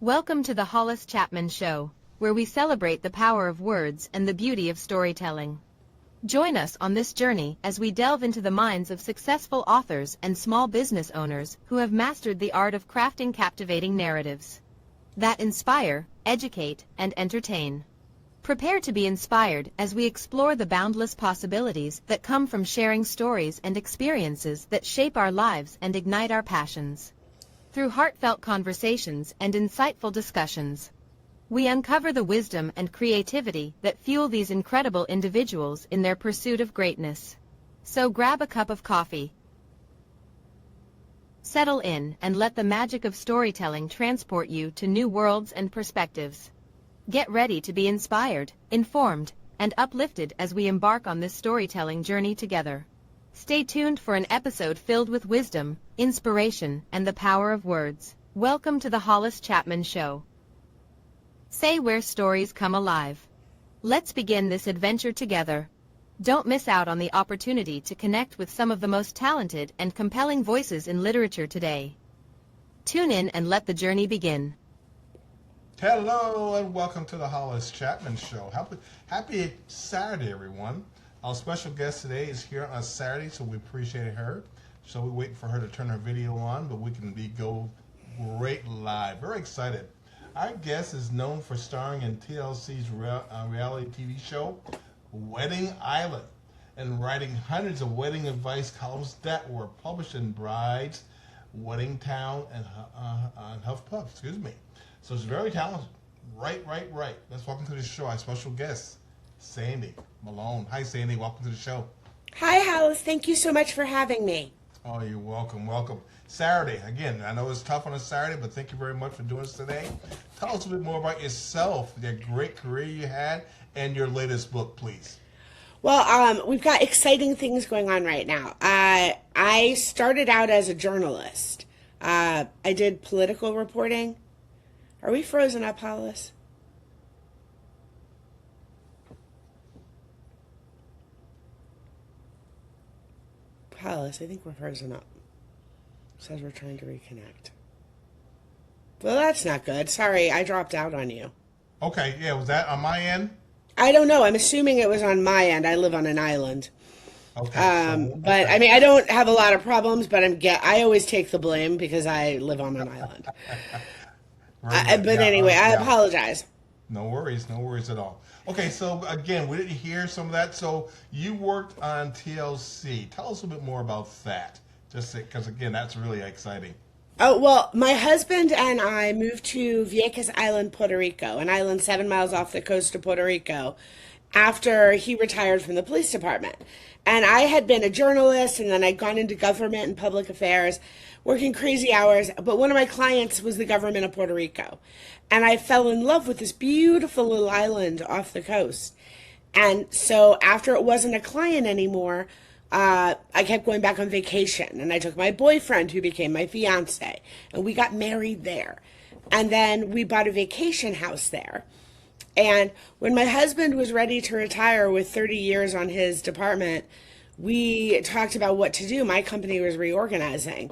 Welcome to the Hollis Chapman Show, where we celebrate the power of words and the beauty of storytelling. Join us on this journey as we delve into the minds of successful authors and small business owners who have mastered the art of crafting captivating narratives that inspire, educate, and entertain. Prepare to be inspired as we explore the boundless possibilities that come from sharing stories and experiences that shape our lives and ignite our passions. Through heartfelt conversations and insightful discussions, we uncover the wisdom and creativity that fuel these incredible individuals in their pursuit of greatness. So grab a cup of coffee, settle in, and let the magic of storytelling transport you to new worlds and perspectives. Get ready to be inspired, informed, and uplifted as we embark on this storytelling journey together. Stay tuned for an episode filled with wisdom, inspiration, and the power of words. Welcome to the Hollis Chapman Show. Say where stories come alive. Let's begin this adventure together. Don't miss out on the opportunity to connect with some of the most talented and compelling voices in literature today. Tune in and let the journey begin. Hello and welcome to the Hollis Chapman Show. Happy Saturday, everyone. Our special guest today is here on Saturday, so we appreciate her. So we wait for her to turn her video on, but we can go great live. Very excited. Our guest is known for starring in TLC's reality TV show, Wedding Island, and writing hundreds of wedding advice columns that were published in Brides, Wedding Town, and HuffPuff. So she's very talented. Right. Let's welcome to the show our special guest, Sandy Malone. Hi, Sandy. Welcome to the show. Hi, Hollis. Thank you so much for having me. Oh, you're welcome. Saturday. Again, I know it's tough on a Saturday, but thank you very much for doing this today. Tell us a bit more about yourself, the great career you had, and your latest book, please. Well, we've got exciting things going on right now. I started out as a journalist. I did political reporting. Are we frozen up, Hollis? Hollis, I think we're frozen up. Says we're trying to reconnect. Well, that's not good. Sorry, I dropped out on you. Okay, yeah, was that on my end? I don't know. I'm assuming it was on my end. I live on an island. Okay. But I mean, I don't have a lot of problems, but I always take the blame because I live on an island. Anyway, I apologize. No worries at all. Okay, so again, we didn't hear some of that. So you worked on TLC. Tell us a bit more about that. Just because, again, that's really exciting. Oh, well, my husband and I moved to Jekyll Island, Puerto Rico, an island 7 miles off the coast of Puerto Rico, after he retired from the police department. And I had been a journalist, and then I'd gone into government and public affairs, working crazy hours. But one of my clients was the government of Puerto Rico. And I fell in love with this beautiful little island off the coast. And so after it wasn't a client anymore, I kept going back on vacation. And I took my boyfriend, who became my fiance, and we got married there. And then we bought a vacation house there. And when my husband was ready to retire with 30 years on his department, we talked about what to do. My company was reorganizing.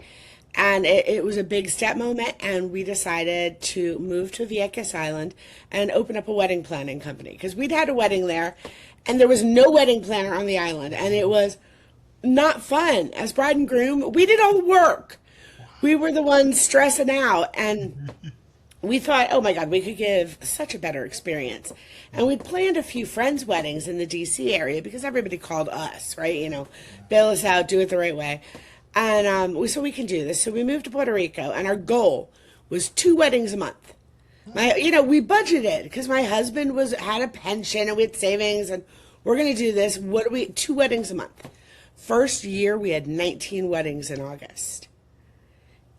And it was a big step moment, and we decided to move to Jekyll Island and open up a wedding planning company. Because we'd had a wedding there, and there was no wedding planner on the island, and it was not fun. As bride and groom, we did all the work. We were the ones stressing out, and we thought, oh my God, we could give such a better experience. And we'd planned a few friends' weddings in the D.C. area because everybody called us, right? You know, bail us out, do it the right way. And so we can do this. So we moved to Puerto Rico, and our goal was 2 weddings a month. We budgeted because my husband had a pension and we had savings, and we're going to do this. 2 weddings a month. First year, we had 19 weddings in August.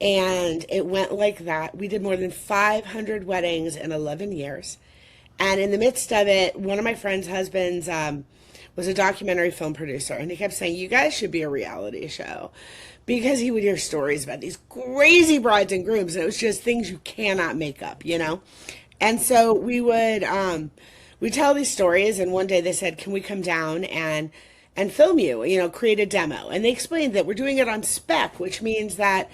And it went like that. We did more than 500 weddings in 11 years. And in the midst of it, one of my friend's husbands was a documentary film producer, and he kept saying, you guys should be a reality show, because he would hear stories about these crazy brides and grooms, and it was just things you cannot make up, you know? And so we would tell these stories, and one day they said, can we come down and film you, create a demo? And they explained that we're doing it on spec, which means that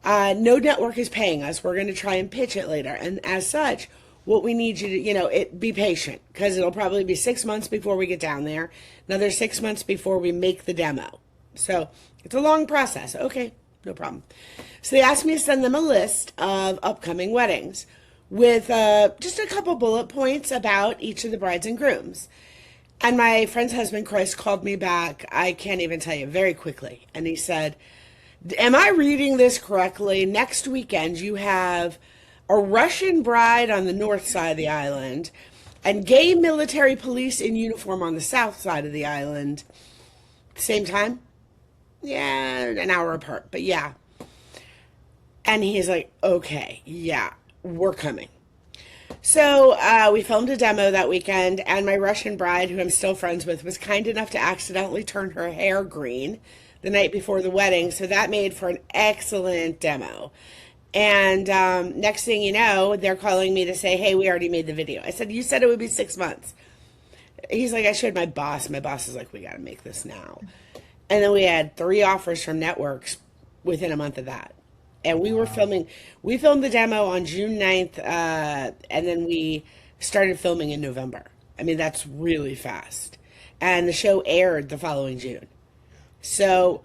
No network is paying us. We're going to try and pitch it later. And as such, what we need you to, be patient, because it'll probably be 6 months before we get down there, another 6 months before we make the demo. So it's a long process. Okay, no problem. So they asked me to send them a list of upcoming weddings with just a couple bullet points about each of the brides and grooms. And my friend's husband, Chris, called me back, I can't even tell you, very quickly. And he said, am I reading this correctly? Next weekend you have a Russian bride on the north side of the island and gay military police in uniform on the south side of the island. Same time? Yeah, an hour apart, but yeah. And he's like, okay, yeah, we're coming. So we filmed a demo that weekend, and my Russian bride, who I'm still friends with, was kind enough to accidentally turn her hair green the night before the wedding, so that made for an excellent demo. And next thing you know, they're calling me to say, hey, we already made the video. I said, you said it would be 6 months. He's like, I showed my boss. My boss is like, we got to make this now. And then we had 3 offers from networks within a month of that. And we were we filmed the demo on June 9th, and then we started filming in November. I mean, that's really fast. And the show aired the following June. So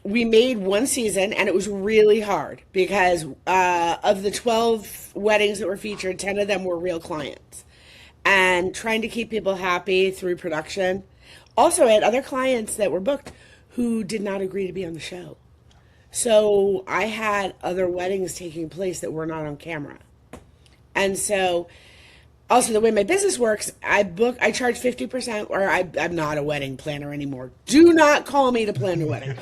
we made 1 season, and it was really hard because of the 12 weddings that were featured, 10 of them were real clients. And trying to keep people happy through production. Also, I had other clients that were booked who did not agree to be on the show. So I had other weddings taking place that were not on camera. And so also the way my business works, I charge 50%, or I'm not a wedding planner anymore. Do not call me to plan a wedding.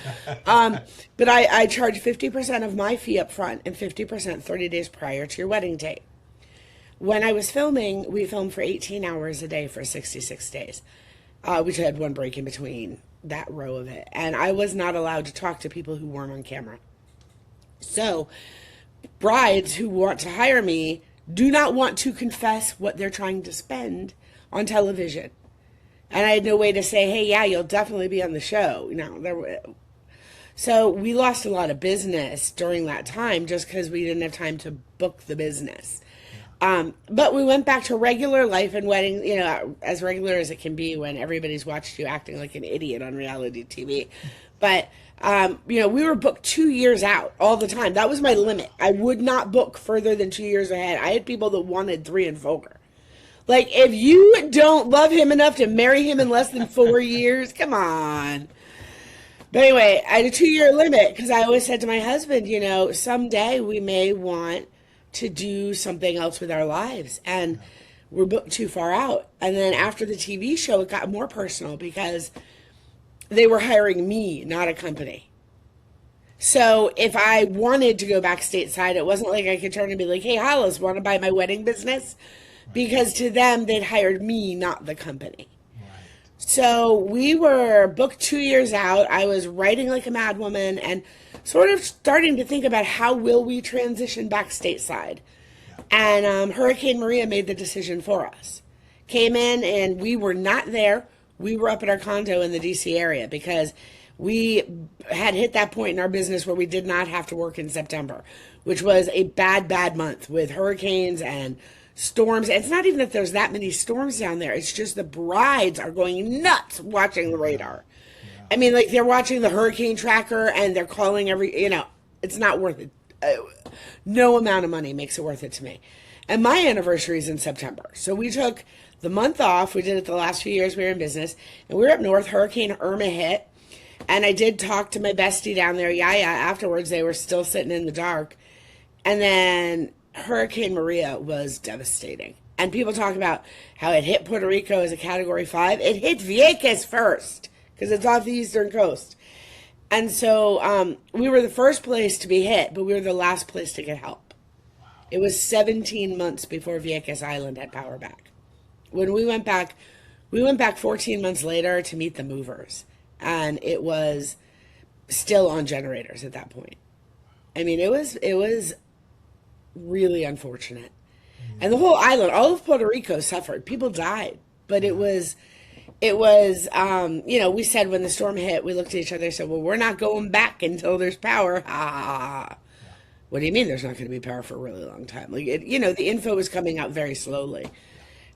But I charge 50% of my fee up front and 50% 30 days prior to your wedding date. When I was filming, we filmed for 18 hours a day for 66 days. We had 1 break in between that row of it. And I was not allowed to talk to people who weren't on camera. So brides who want to hire me do not want to confess what they're trying to spend on television. And I had no way to say, hey, yeah, you'll definitely be on the show. So we lost a lot of business during that time just because we didn't have time to book the business. But we went back to regular life and wedding, as regular as it can be when everybody's watched you acting like an idiot on reality TV. But, we were booked 2 years out all the time. That was my limit. I would not book further than 2 years ahead. I had people that wanted 3 and 4. Like, if you don't love him enough to marry him in less than 4 years, come on. But anyway, I had a 2-year limit because I always said to my husband, someday we may want to do something else with our lives, and we're booked too far out. And then after the TV show, it got more personal because they were hiring me, not a company. So if I wanted to go back stateside, it wasn't like I could turn and be like, hey, Hollis, want to buy my wedding business? Because to them, they'd hired me, not the company. So we were booked 2 years out. I was writing like a mad woman and sort of starting to think about how will we transition back stateside. And Hurricane Maria made the decision for us. Came in and we were not there. We were up at our condo in the DC area because we had hit that point in our business where we did not have to work in September, which was a bad month with hurricanes and storms. It's not even that there's that many storms down there. It's just the brides are going nuts watching the radar. I mean, like, they're watching the hurricane tracker and they're calling it's not worth it. No amount of money makes it worth it to me. And my anniversary is in September. So we took the month off. We did it the last few years we were in business. And we were up north. Hurricane Irma hit. And I did talk to my bestie down there, Yaya, afterwards. They were still sitting in the dark. And then Hurricane Maria was devastating. And people talk about how it hit Puerto Rico as a Category 5. It hit Vieques first, because it's off the eastern coast. And so we were the first place to be hit, but we were the last place to get help. Wow. It was 17 months before Jekyll Island had power back. When we went back 14 months later to meet the movers. And it was still on generators at that point. I mean, it was really unfortunate. Mm-hmm. And the whole island, all of Puerto Rico suffered. People died. But it was, we said when the storm hit, we looked at each other and said, well, we're not going back until there's power. What do you mean there's not going to be power for a really long time? Like, the info was coming out very slowly.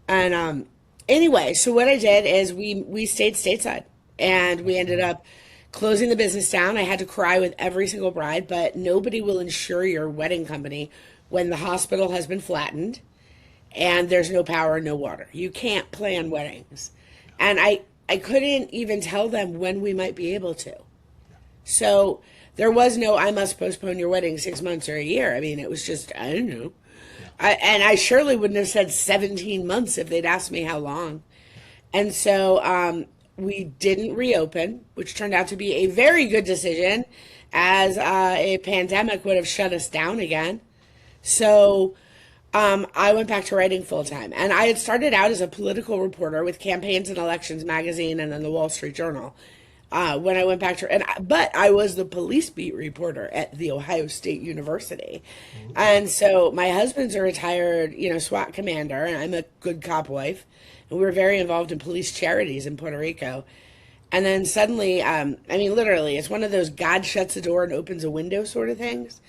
And anyway, so what I did is we stayed stateside, and we ended up closing the business down. I had to cry with every single bride, but nobody will insure your wedding company when the hospital has been flattened and there's no power, no water. You can't plan weddings. And I couldn't even tell them when we might be able to. So there was no, I must postpone your wedding 6 months or a year. I mean, it was just, I don't know. And I surely wouldn't have said 17 months if they'd asked me how long. And so we didn't reopen, which turned out to be a very good decision, as a pandemic would have shut us down again. So I went back to writing full time. And I had started out as a political reporter with Campaigns and Elections magazine and then the Wall Street Journal. When I went back to, but I was the police beat reporter at the Ohio State University. And so my husband's a retired, SWAT commander, and I'm a good cop wife. And we were very involved in police charities in Puerto Rico. And then suddenly, literally, it's one of those God shuts a door and opens a window sort of things.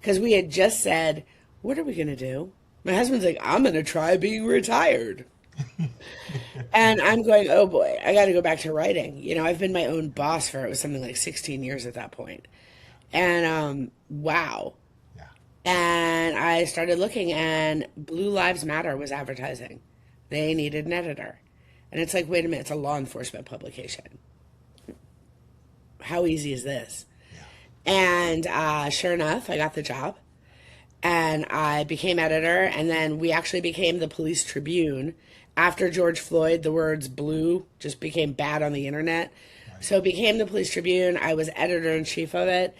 Because we had just said, what are we going to do? My husband's like, I'm going to try being retired. And I'm going, oh boy, I got to go back to writing. I've been my own boss for, it was something like 16 years at that point. And wow. Yeah. And I started looking, and Blue Lives Matter was advertising. They needed an editor. And it's like, wait a minute, it's a law enforcement publication. How easy is this? Yeah. And sure enough, I got the job. And I became editor, and then we actually became the Police Tribune. After George Floyd, the words blue just became bad on the internet. Right. So it became the Police Tribune. I was editor-in-chief of it.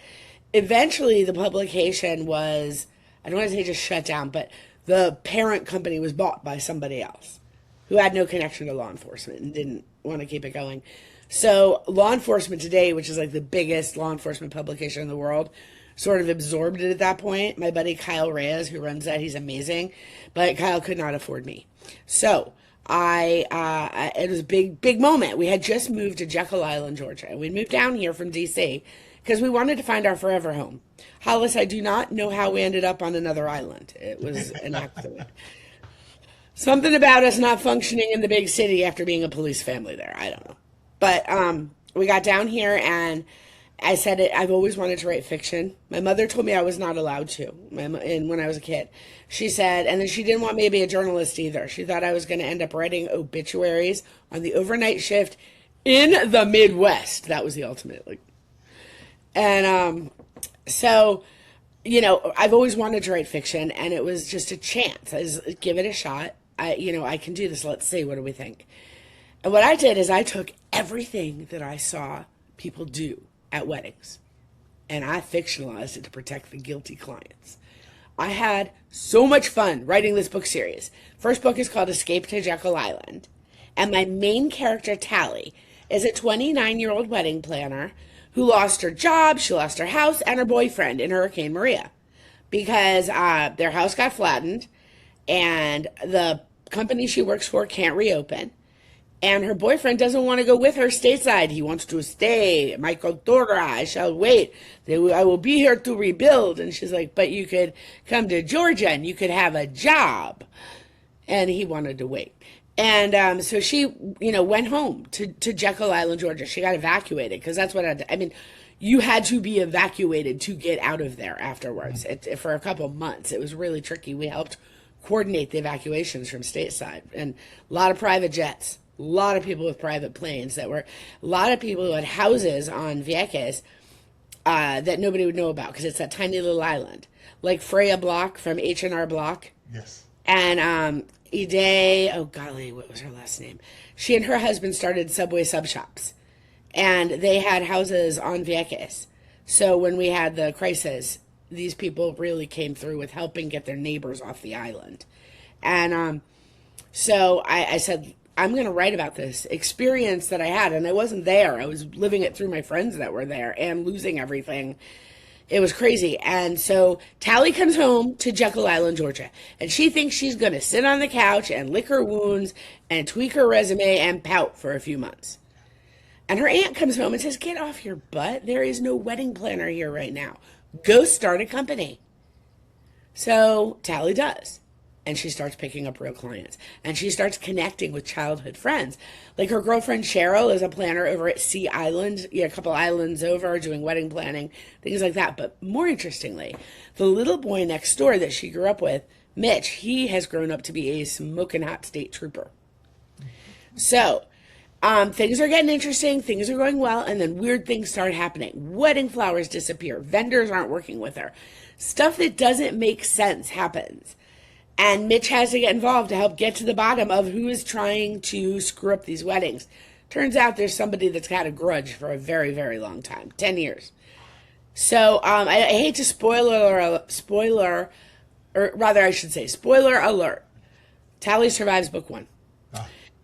Eventually, the publication was, I don't want to say just shut down, but the parent company was bought by somebody else who had no connection to law enforcement and didn't want to keep it going. So Law Enforcement Today, which is like the biggest law enforcement publication in the world, sort of absorbed it at that point. My buddy Kyle Reyes, who runs that, he's amazing, but Kyle could not afford me. So it was a big moment. We had just moved to Jekyll Island, Georgia. We moved down here from D.C. because we wanted to find our forever home. Hollis, I do not know how we ended up on another island. It was an accident. Something about us not functioning in the big city after being a police family there. I don't know. But we got down here, and I said it. I've always wanted to write fiction. My mother told me I was not allowed to when I was a kid. She said, and then she didn't want me to be a journalist either. She thought I was going to end up writing obituaries on the overnight shift in the Midwest. That was the ultimate. And so, I've always wanted to write fiction, and it was just a chance. I was, give it a shot. I can do this. Let's see. What do we think? And what I did is I took everything that I saw people do at weddings, and I fictionalized it to protect the guilty clients. I had so much fun writing this book series. First book is called Escape to Jekyll Island, and my main character, Tally, is a 29-year-old wedding planner who lost her job, she lost her house, and her boyfriend in Hurricane Maria because their house got flattened, and the company she works for can't reopen. And her boyfriend doesn't want to go with her stateside. He wants to stay. My cultura, I shall wait. I will be here to rebuild. And she's like, but you could come to Georgia and you could have a job. And he wanted to wait. And so she, went home to Jekyll Island, Georgia. She got evacuated because that's what you had to be evacuated to get out of there afterwards. For a couple of months. It was really tricky. We helped coordinate the evacuations from stateside, and a lot of private jets. A lot of people with private planes a lot of people who had houses on Vieques that nobody would know about because it's that tiny little island. Like Freya Block from H&R Block. Yes. And Ide, oh golly, what was her last name? She and her husband started Subway sub shops. And they had houses on Vieques. So when we had the crisis, these people really came through with helping get their neighbors off the island. And so I said, I'm going to write about this experience that I had. And I wasn't there. I was living it through my friends that were there and losing everything. It was crazy. And so Tally comes home to Jekyll Island, Georgia. And she thinks she's going to sit on the couch and lick her wounds and tweak her resume and pout for a few months. And her aunt comes home and says, get off your butt. There is no wedding planner here right now. Go start a company. So Tally does. And she starts picking up real clients. And she starts connecting with childhood friends. Like her girlfriend Cheryl is a planner over at Sea Island, a couple islands over, doing wedding planning, things like that. But more interestingly, the little boy next door that she grew up with, Mitch, he has grown up to be a smoking hot state trooper. So things are getting interesting, things are going well, and then weird things start happening. Wedding flowers disappear, vendors aren't working with her. Stuff that doesn't make sense happens. And Mitch has to get involved to help get to the bottom of who is trying to screw up these weddings. Turns out there's somebody that's had a grudge for a very, very long time, 10 years. So I hate to spoiler alert. Tally survives book 1.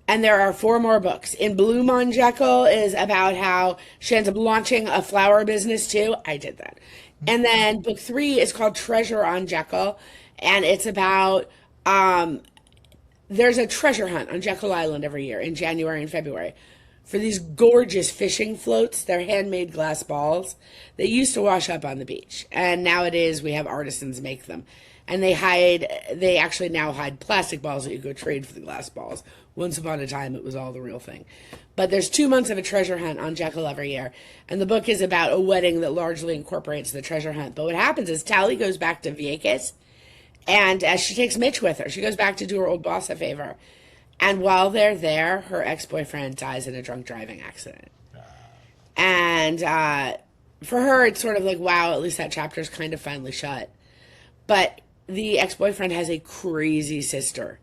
And there are 4 more books. In Bloom on Jekyll is about how she ends up launching a flower business too. I did that. And then book 3 is called Treasure on Jekyll. And it's about, there's a treasure hunt on Jekyll Island every year in January and February for these gorgeous fishing floats. They're handmade glass balls. They used to wash up on the beach. And nowadays we have artisans make them. And they actually now hide plastic balls that you go trade for the glass balls. Once upon a time, it was all the real thing. But there's 2 months of a treasure hunt on Jekyll every year. And the book is about a wedding that largely incorporates the treasure hunt. But what happens is Tally goes back to Vieques, and she takes Mitch with her. She goes back to do her old boss a favor. And while they're there, her ex-boyfriend dies in a drunk driving accident. And for her, it's sort of like, wow, at least that chapter's kind of finally shut. But the ex-boyfriend has a crazy sister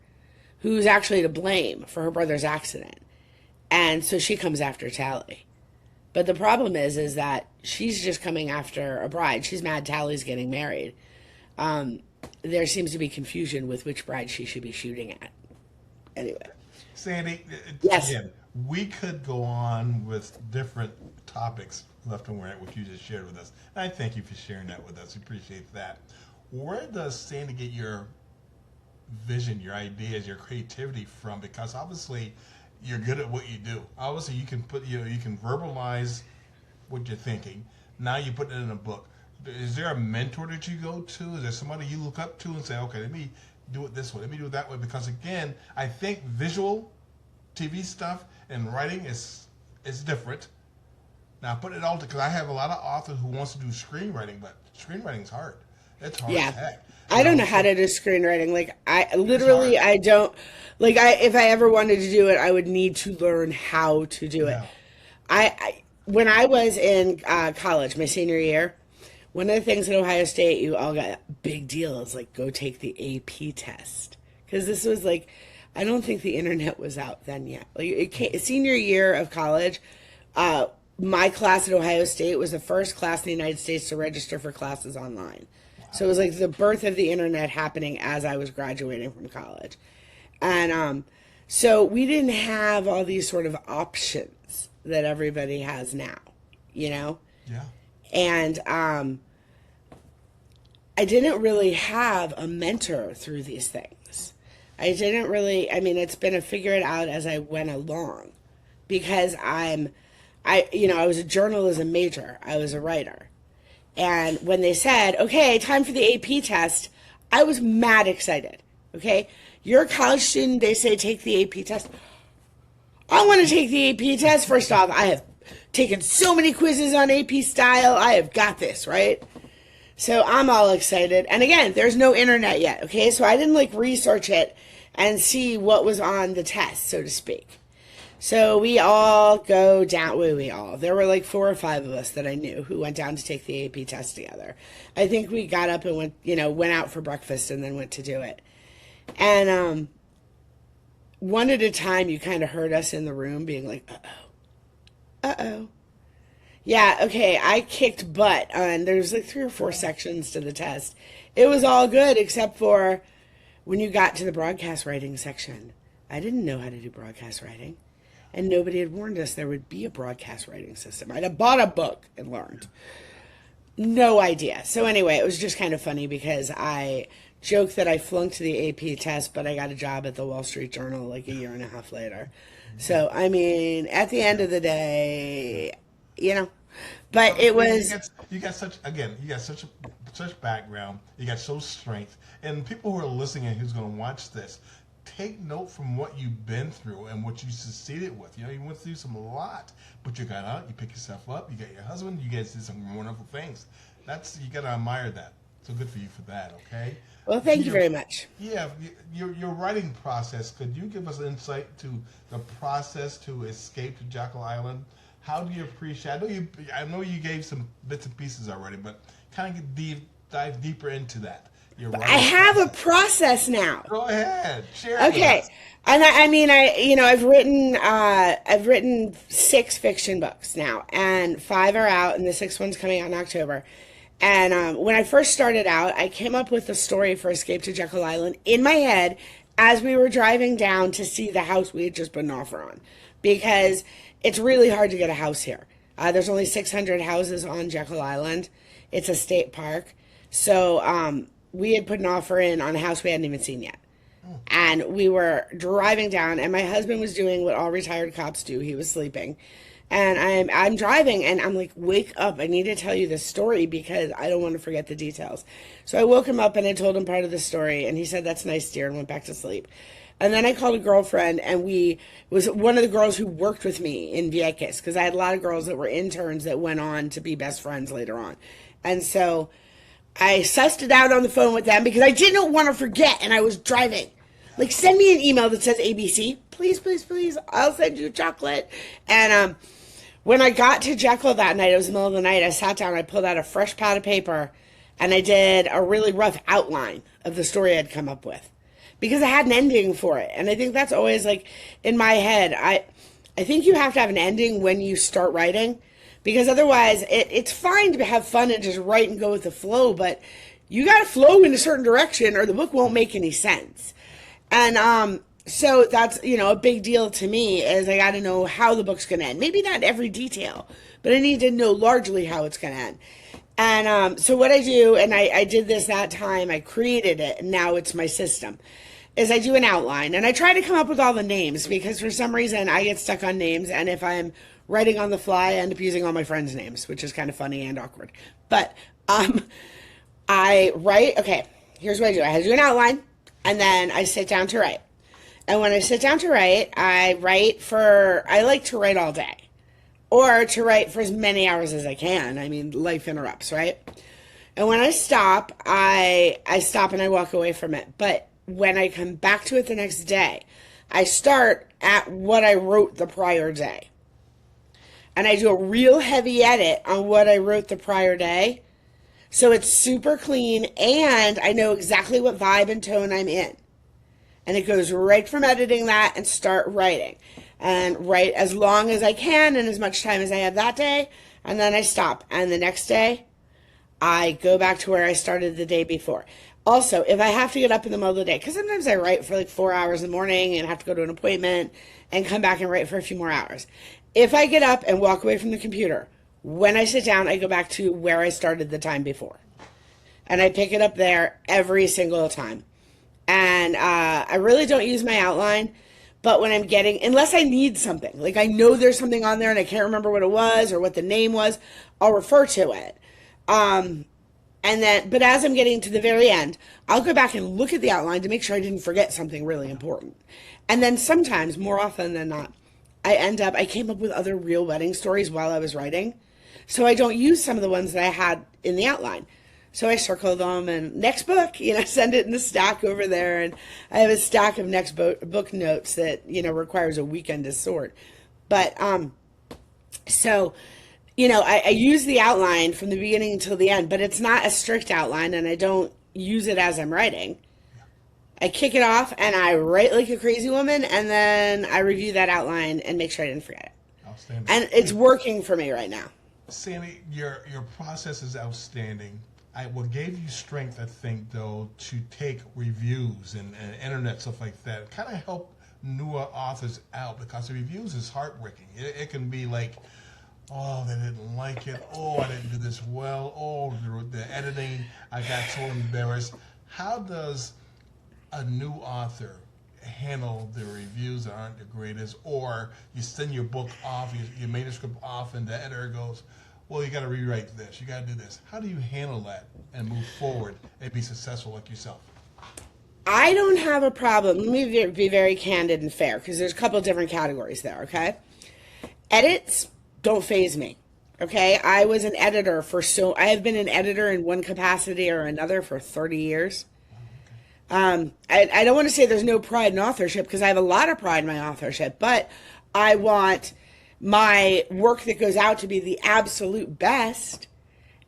who's actually to blame for her brother's accident. And so she comes after Tally. But the problem is that she's just coming after a bride. She's mad Tally's getting married. There seems to be confusion with which bride she should be shooting at. Anyway. Sandy, yes. Again, we could go on with different topics left and right, which you just shared with us. And I thank you for sharing that with us. We appreciate that. Where does Sandy get your vision, your ideas, your creativity from? Because obviously you're good at what you do. Obviously you can you can verbalize what you're thinking. Now you put it in a book. Is there a mentor that you go to? Is there somebody you look up to and say, okay, let me do it this way, let me do it that way? Because again, I think visual TV stuff and writing is different. Now put it all because I have a lot of authors who wants to do screenwriting, but screenwriting's hard. It's hard as heck. I don't know how to do screenwriting. Like I don't. Like if I ever wanted to do it, I would need to learn how to do it. When I was in college, my senior year, one of the things at Ohio State, you all got a big deal. It's like, go take the AP test. Because this was like, I don't think the internet was out then yet. Like senior year of college, my class at Ohio State was the first class in the United States to register for classes online. So it was like the birth of the internet happening as I was graduating from college. And so we didn't have all these sort of options that everybody has now, you know? Yeah. And I didn't really have a mentor through these things. I didn't really, I mean, it's been a figure it out as I went along. Because I was a journalism major. I was a writer. And when they said, okay, time for the AP test, I was mad excited. Okay? You're a college student, they say take the AP test. I want to take the AP test. First off, I have taken so many quizzes on AP style. I have got this, right? So I'm all excited. And again, there's no internet yet, okay? So I didn't research it and see what was on the test, so to speak. So we all go down, there were 4 or 5 of us that I knew who went down to take the AP test together. I think we got up and went out for breakfast and then went to do it. And one at a time, you kind of heard us in the room being like, uh-oh. Yeah, okay, I kicked butt. And there's 3 or 4 sections to the test. It was all good except for when you got to the broadcast writing section. I didn't know how to do broadcast writing. And nobody had warned us there would be a broadcast writing system. I'd have bought a book and learned. No idea. So anyway, it was just kind of funny because I joked that I flunked the AP test, but I got a job at the Wall Street Journal a year and a half later. So, I mean, at the end of the day, but it was... You got such such background. You got so strength. And people who are listening and who's going to watch this, take note from what you've been through and what you succeeded with. You know, you went through a lot, but you got out, you picked yourself up, you got your husband, you guys did some wonderful things. You got to admire that. So good for you for that, okay? Well, thank you very much. Yeah, your writing process, could you give us insight to the process to escape to Jekyll Island? How do you appreciate, I know you gave some bits and pieces already, but kind of dive deeper into that. I have a process now. Go ahead, share. Okay, and I've written 6 fiction books now, and 5 are out, and the 6th one's coming out in October. And when I first started out, I came up with the story for Escape to Jekyll Island in my head as we were driving down to see the house we had just put an offer on, because it's really hard to get a house here. There's only 600 houses on Jekyll Island. It's a state park, so we had put an offer in on a house we hadn't even seen yet. And we were driving down, and my husband was doing what all retired cops do. He was sleeping. And I'm driving, and I'm like, wake up. I need to tell you this story because I don't want to forget the details. So I woke him up, and I told him part of the story, and he said, that's nice, dear, and went back to sleep. And then I called a girlfriend, and was one of the girls who worked with me in Vieques, because I had a lot of girls that were interns that went on to be best friends later on. And so I sussed it out on the phone with them because I didn't want to forget, and I was driving. Like, send me an email that says ABC. Please, please, please. I'll send you chocolate. And when I got to Jekyll that night, it was the middle of the night, I sat down, I pulled out a fresh pad of paper, and I did a really rough outline of the story I'd come up with. Because I had an ending for it. And I think that's always, like, in my head, I think you have to have an ending when you start writing. Because otherwise, it's fine to have fun and just write and go with the flow, but you got to flow in a certain direction or the book won't make any sense. And so that's, a big deal to me is I got to know how the book's going to end. Maybe not every detail, but I need to know largely how it's going to end. And so what I do, and I did this that time, I created it, and now it's my system, is I do an outline. And I try to come up with all the names because for some reason I get stuck on names, and if I'm writing on the fly, I end up using all my friends' names, which is kind of funny and awkward. But I write, okay, here's what I do. I do an outline, and then I sit down to write. And when I sit down to write, I like to write all day. Or to write for as many hours as I can. I mean, life interrupts, right? And when I stop, I stop and I walk away from it. But when I come back to it the next day, I start at what I wrote the prior day. And I do a real heavy edit on what I wrote the prior day. So it's super clean, and I know exactly what vibe and tone I'm in. And it goes right from editing that and start writing. And write as long as I can and as much time as I have that day. And then I stop. And the next day, I go back to where I started the day before. Also, if I have to get up in the middle of the day, because sometimes I write for like 4 hours in the morning and have to go to an appointment and come back and write for a few more hours. If I get up and walk away from the computer, when I sit down, I go back to where I started the time before. And I pick it up there every single time. And I really don't use my outline, but when I'm unless I need something, like I know there's something on there and I can't remember what it was or what the name was, I'll refer to it. But as I'm getting to the very end, I'll go back and look at the outline to make sure I didn't forget something really important. And then sometimes, more often than not, I came up with other real wedding stories while I was writing. So I don't use some of the ones that I had in the outline. So I circle them and next book, send it in the stack over there. And I have a stack of next book notes that, requires a weekend to sort. But, I use the outline from the beginning until the end, but it's not a strict outline and I don't use it as I'm writing. I kick it off and I write like a crazy woman and then I review that outline and make sure I didn't forget it. Outstanding. And it's working for me right now. Sandy, your process is outstanding. What gave you strength, I think, though, to take reviews and internet stuff like that, kind of help newer authors out because the reviews is heartbreaking. It can be like, oh, they didn't like it. Oh, I didn't do this well. Oh, the editing, I got so embarrassed. How does a new author handle the reviews that aren't the greatest? Or you send your book off, your manuscript off, and the editor goes, well, you got to rewrite this, you got to do this. How do you handle that and move forward and be successful like yourself? I don't have a problem. Let me be very candid and fair, because there's a couple of different categories there, okay? Edits don't faze me, okay? I was an editor I have been an editor in one capacity or another for 30 years. I don't want to say there's no pride in authorship, because I have a lot of pride in my authorship, but I want my work that goes out to be the absolute best.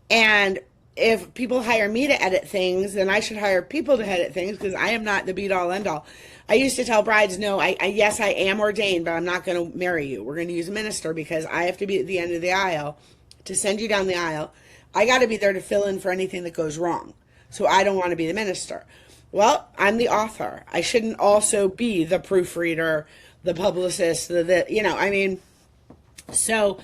And if people hire me to edit things, then I should hire people to edit things, because I am not the be-all, end-all. I used to tell brides, no, yes, I am ordained, but I'm not going to marry you. We're going to use a minister, because I have to be at the end of the aisle to send you down the aisle. I got to be there to fill in for anything that goes wrong. So I don't want to be the minister. Well, I'm the author. I shouldn't also be the proofreader, the publicist, so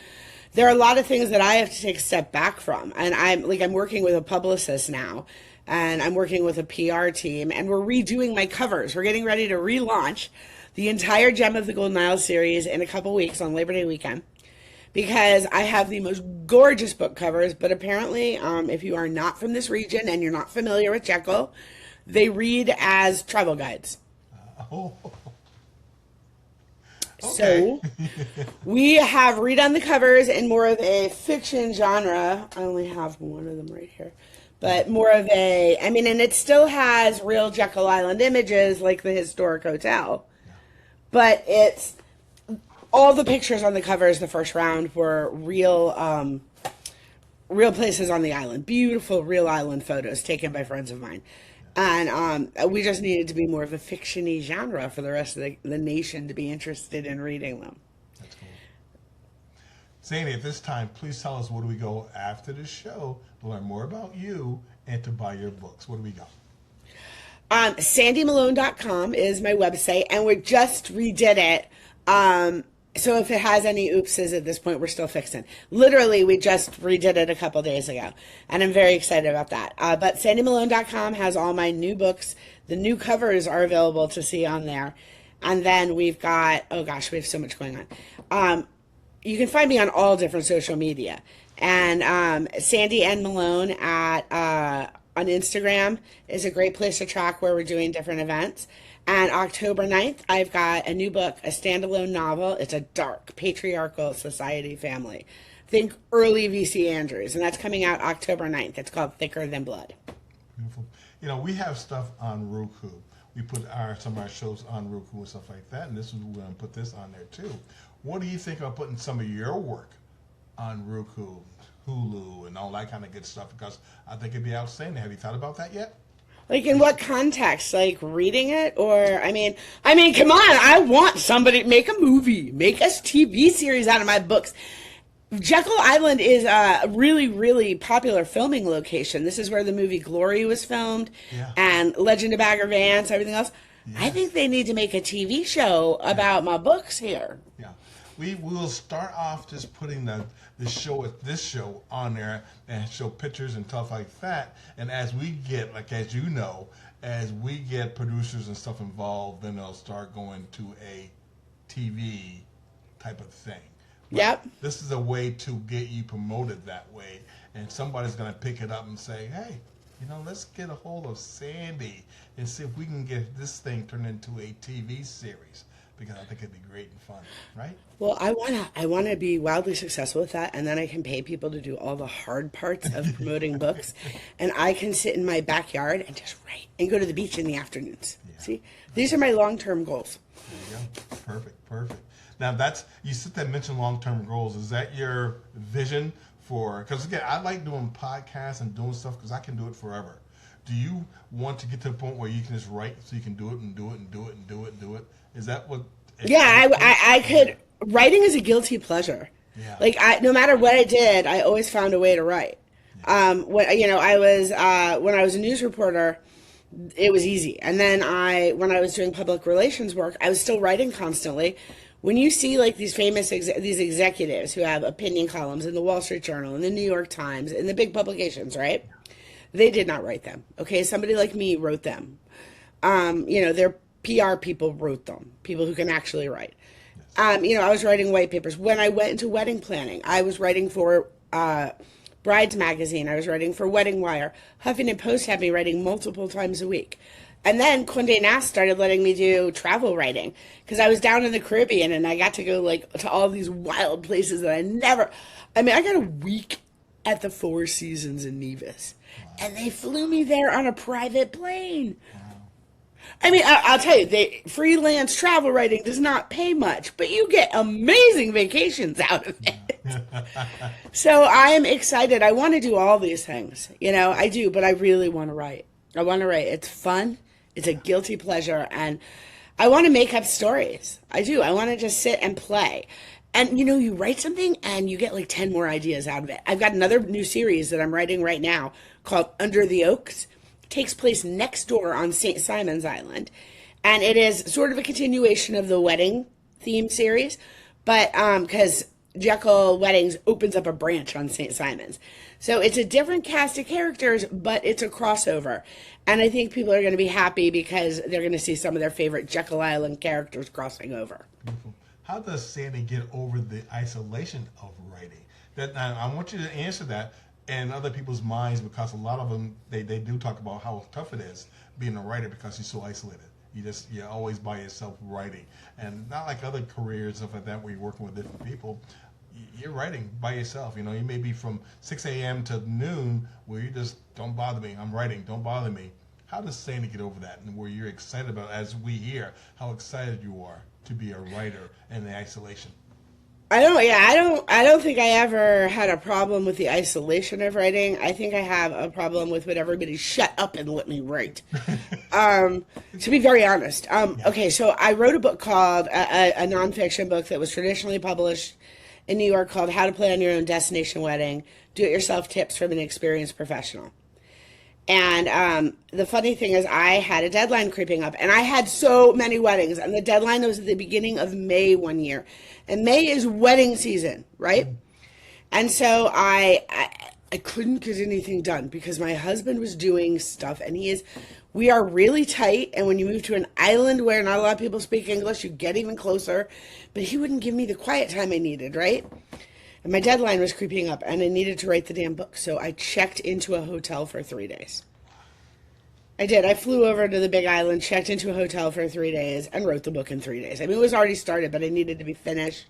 there are a lot of things that I have to take a step back from. And I'm working with a publicist now, and I'm working with a PR team, and we're redoing my covers. We're getting ready to relaunch the entire Gem of the Golden Isle series in a couple weeks on Labor Day weekend, because I have the most gorgeous book covers. But apparently, if you are not from this region and you're not familiar with Jekyll, they read as travel guides. Oh. Okay. So we have redone the covers in more of a fiction genre. I only have one of them right here. But more of and it still has real Jekyll Island images, like the historic hotel. Yeah. But it's all the pictures on the covers the first round were real places on the island. Beautiful real island photos taken by friends of mine. And we just needed to be more of a fiction-y genre for the rest of the nation to be interested in reading them. That's cool. Sandy, at this time, please tell us, where do we go after the show to learn more about you and to buy your books? Where do we go? SandyMalone.com is my website, and we just redid it. So if it has any oopses at this point, we're still fixing. Literally, we just redid it a couple days ago, and I'm very excited about that. But SandyMalone.com has all my new books. The new covers are available to see on there. And then we've got, we have so much going on. You can find me on all different social media. And Sandy and Malone on Instagram is a great place to track where we're doing different events. And October 9th, I've got a new book, a standalone novel. It's a dark, patriarchal society family. Think early V.C. Andrews, and that's coming out October 9th. It's called Thicker Than Blood. Beautiful. We have stuff on Roku. We put some of our shows on Roku and stuff like that, and we're going to put this on there too. What do you think about putting some of your work on Roku, Hulu, and all that kind of good stuff? Because I think it'd be outstanding. Have you thought about that yet? Like, in what context? Like, reading it? Or, come on, I want somebody, make a movie, make a TV series out of my books. Jekyll Island is a really, really popular filming location. This is where the movie Glory was filmed, and Legend of Bagger Vance, everything else. Yes. I think they need to make a TV show about my books here. Yeah. We will start off just putting this show on there and show pictures and stuff like that. And as we get, as we get producers and stuff involved, then they'll start going to a TV type of thing. But yep. This is a way to get you promoted that way. And somebody's going to pick it up and say, hey, let's get a hold of Sandy and see if we can get this thing turned into a TV series. Because I think it'd be great and fun, right? Well, I wanna be wildly successful with that, and then I can pay people to do all the hard parts of promoting books, and I can sit in my backyard and just write and go to the beach in the afternoons. Yeah. See, these are my long-term goals. There you go. Perfect. Now you sit there and mention long-term goals. Is that your vision for? Because again, I like doing podcasts and doing stuff because I can do it forever. Do you want to get to the point where you can just write so you can do it and do it and do it and do it and do it? Is that what? Yeah, I could. Writing is a guilty pleasure. Yeah. No matter what I did, I always found a way to write. Yeah. When I was a news reporter, it was easy. And then when I was doing public relations work, I was still writing constantly. When you see these famous these executives who have opinion columns in the Wall Street Journal, in the New York Times, in the big publications, right? They did not write them. Okay, somebody like me wrote them. Their PR people wrote them. People who can actually write. I was writing white papers. When I went into wedding planning, I was writing for Brides magazine. I was writing for Wedding Wire. Huffington Post had me writing multiple times a week. And then Condé Nast started letting me do travel writing because I was down in the Caribbean and I got to go like to all these wild places that I got a week at the Four Seasons in Nevis. Wow. And they flew me there on a private plane. Wow. I'll tell you, freelance travel writing does not pay much, but you get amazing vacations out of it. So I am excited. I want to do all these things. I do, but I really want to write. I want to write. It's fun. It's a guilty pleasure. And I want to make up stories. I do. I want to just sit and play. And, you write something and you get like 10 more ideas out of it. I've got another new series that I'm writing right now called Under the Oaks. It takes place next door on St. Simon's Island. And it is sort of a continuation of the wedding theme series. But because Jekyll Weddings opens up a branch on St. Simon's. So it's a different cast of characters, but it's a crossover. And I think people are going to be happy because they're going to see some of their favorite Jekyll Island characters crossing over. Beautiful. How does Sandy get over the isolation of writing? I want you to answer that in other people's minds because a lot of them, they do talk about how tough it is being a writer because you're so isolated. You're always by yourself writing. And not like other careers, stuff like that, where you're working with different people. You're writing by yourself. You may be from 6 a.m. to noon where you just, don't bother me. I'm writing. Don't bother me. How does Sandy get over that? And where you're excited about, as we hear, how excited you are to be a writer in the isolation. I don't think I ever had a problem with the isolation of writing. I think I have a problem with when everybody shut up and let me write. To be very honest. Okay, so I wrote a book called, a nonfiction book that was traditionally published in New York called How to Plan Your Own Destination Wedding, Do-It-Yourself Tips from an Experienced Professional. And the funny thing is I had a deadline creeping up, and I had so many weddings, and the deadline was at the beginning of May one year. And May is wedding season, right? And so I couldn't get anything done because my husband was doing stuff, and we are really tight, and when you move to an island where not a lot of people speak English, you get even closer, but he wouldn't give me the quiet time I needed, right? And my deadline was creeping up, and I needed to write the damn book, so I checked into a hotel for 3 days. I did. I flew over to the Big Island, checked into a hotel for 3 days, and wrote the book in 3 days. It was already started, but it needed to be finished.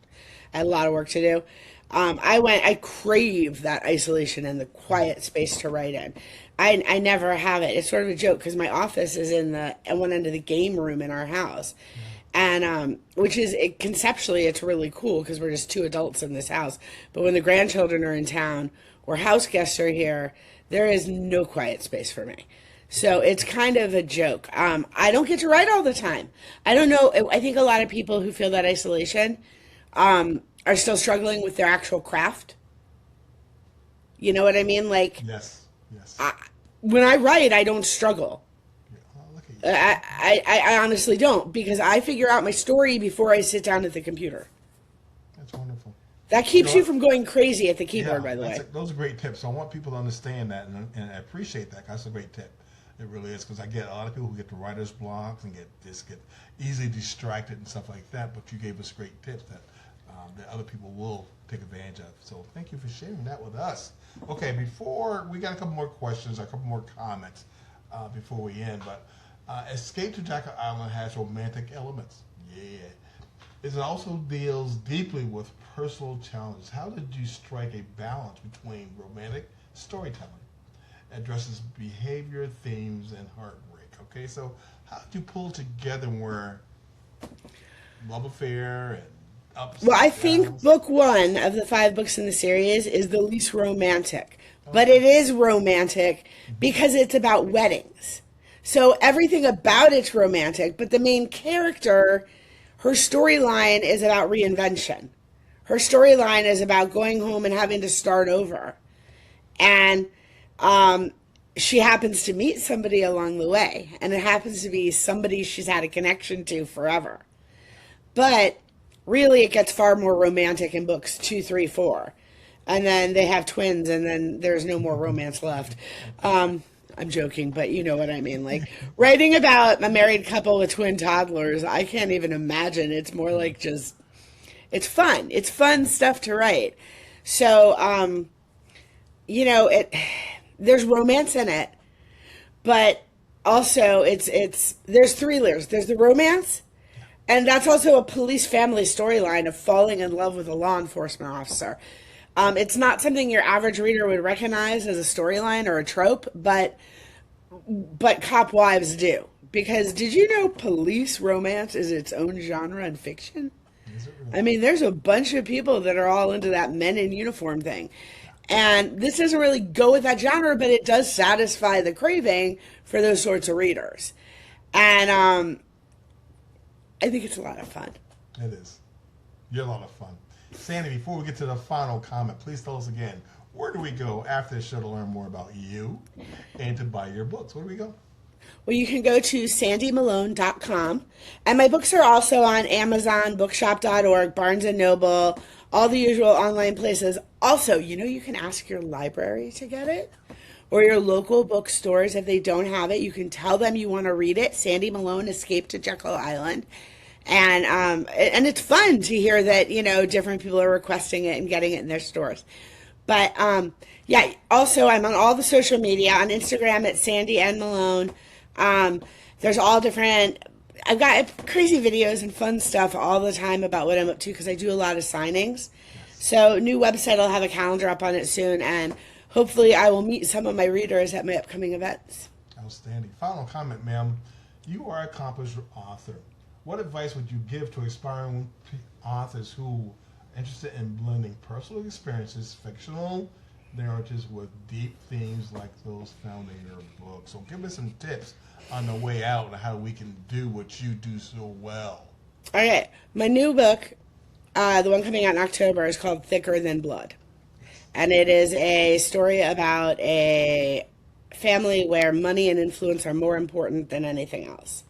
I had a lot of work to do. I crave that isolation and the quiet space to write in. I never have it. It's sort of a joke because my office is at one end of the game room in our house. And which is, conceptually, it's really cool because we're just two adults in this house. But when the grandchildren are in town or house guests are here, there is no quiet space for me. So it's kind of a joke. I don't get to write all the time. I don't know. I think a lot of people who feel that isolation are still struggling with their actual craft. You know what I mean? Like, yes. When I write, I don't struggle. I honestly don't, because I figure out my story before I sit down at the computer. That's wonderful. That keeps you from going crazy at the keyboard, by the way. Those are great tips. So I want people to understand that, and I appreciate that. That's a great tip. It really is, because I get a lot of people who get the writer's blocks and get easily distracted and stuff like that. But you gave us great tips that other people will take advantage of. So thank you for sharing that with us. Okay, before we got a couple more questions, a couple more comments before we end, but. Escape to Jekyll Island has romantic elements. Yeah. It also deals deeply with personal challenges. How did you strike a balance between romantic storytelling, addresses behavior, themes, and heartbreak? Okay, so how did you pull together where love affair and ups? Well, I think book one of the 5 books in the series is the least romantic. Okay. But it is romantic because it's about weddings. So everything about it's romantic, but the main character, her storyline is about reinvention. Her storyline is about going home and having to start over. And she happens to meet somebody along the way, and it happens to be somebody she's had a connection to forever. But really, it gets far more romantic in books 2, 3, 4. And then they have twins, and then there's no more romance left. I'm joking, but you know what I mean. Like, writing about a married couple with twin toddlers, I can't even imagine. It's more like just, it's fun. It's fun stuff to write. So, there's romance in it, but also there's three layers. There's the romance, and that's also a police family storyline of falling in love with a law enforcement officer. It's not something your average reader would recognize as a storyline or a trope, but cop wives do. Because did you know police romance is its own genre in fiction? Is it really? I mean, there's a bunch of people that are all into that men in uniform thing. And this doesn't really go with that genre, but it does satisfy the craving for those sorts of readers. And I think it's a lot of fun. It is. You're a lot of fun. Sandy, before we get to the final comment, please tell us again, where do we go after the show to learn more about you and to buy your books? Where do we go? Well, you can go to sandymalone.com. And my books are also on Amazon, bookshop.org, Barnes & Noble, all the usual online places. Also, you can ask your library to get it, or your local bookstores. If they don't have it, you can tell them you want to read it. Sandy Malone Escape to Jekyll Island. And it's fun to hear that, different people are requesting it and getting it in their stores. But, also I'm on all the social media, on Instagram at Sandy and Malone. There's all different, I've got crazy videos and fun stuff all the time about what I'm up to because I do a lot of signings. So new website, I'll have a calendar up on it soon, and hopefully I will meet some of my readers at my upcoming events. Outstanding. Final comment, ma'am. You are an accomplished author. What advice would you give to aspiring authors who are interested in blending personal experiences, fictional narratives with deep themes like those found in your book? So give us some tips on the way out and how we can do what you do so well. Okay, my new book, the one coming out in October, is called Thicker Than Blood. And it is a story about a family where money and influence are more important than anything else.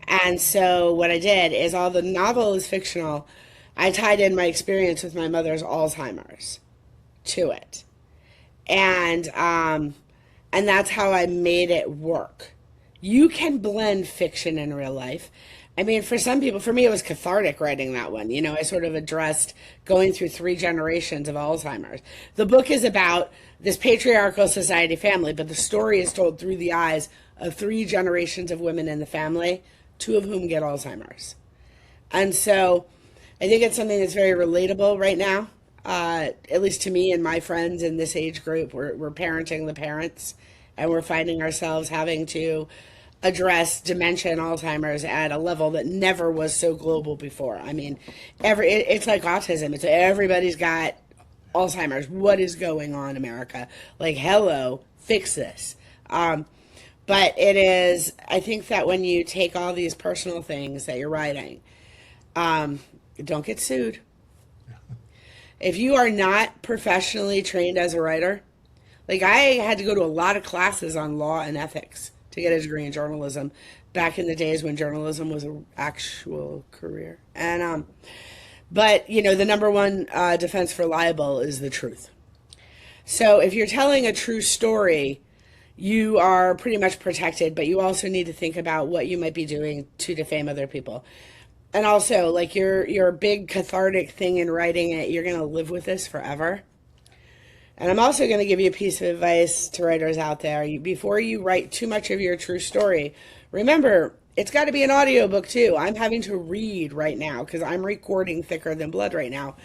And so what I did is, all the novel is fictional, I tied in my experience with my mother's Alzheimer's to it. And that's how I made it work. You can blend fiction and real life. I mean, for some people, for me, it was cathartic writing that one. I sort of addressed going through 3 generations of Alzheimer's. The book is about this patriarchal society family, but the story is told through the eyes of 3 generations of women in the family, 2 of whom get Alzheimer's. And so I think it's something that's very relatable right now, at least to me and my friends in this age group. We're parenting the parents, and we're finding ourselves having to address dementia and Alzheimer's at a level that never was so global before. I mean, it's like autism. It's everybody's got Alzheimer's. What is going on, America? Like, hello, fix this. But it is, I think that when you take all these personal things that you're writing, don't get sued. If you are not professionally trained as a writer, like, I had to go to a lot of classes on law and ethics to get a degree in journalism back in the days when journalism was an actual career. And but the number one defense for libel is the truth. So if you're telling a true story, you are pretty much protected, but you also need to think about what you might be doing to defame other people. And also, like, your big cathartic thing in writing it, you're going to live with this forever. And I'm also going to give you a piece of advice to writers out there. Before you write too much of your true story, remember, it's got to be an audiobook too. I'm having to read right now because I'm recording Thicker Than Blood right now.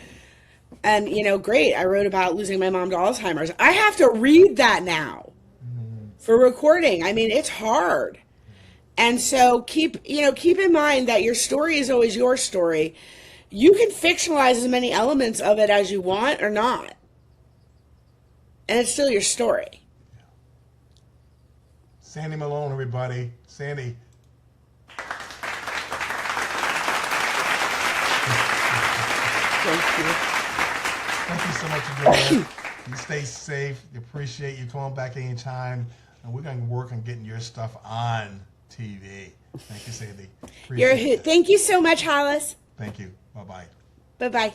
And, great, I wrote about losing my mom to Alzheimer's. I have to read that now for recording. I mean, it's hard. And so keep in mind that your story is always your story. You can fictionalize as many elements of it as you want or not. And it's still your story. Sandy Malone, everybody. Sandy. Thank you. Thank you so much for doing that. You stay safe. We appreciate you coming back anytime. And we're going to work on getting your stuff on TV. Thank you, Sandy. Thank you so much, Hollis. Thank you. Bye-bye. Bye-bye.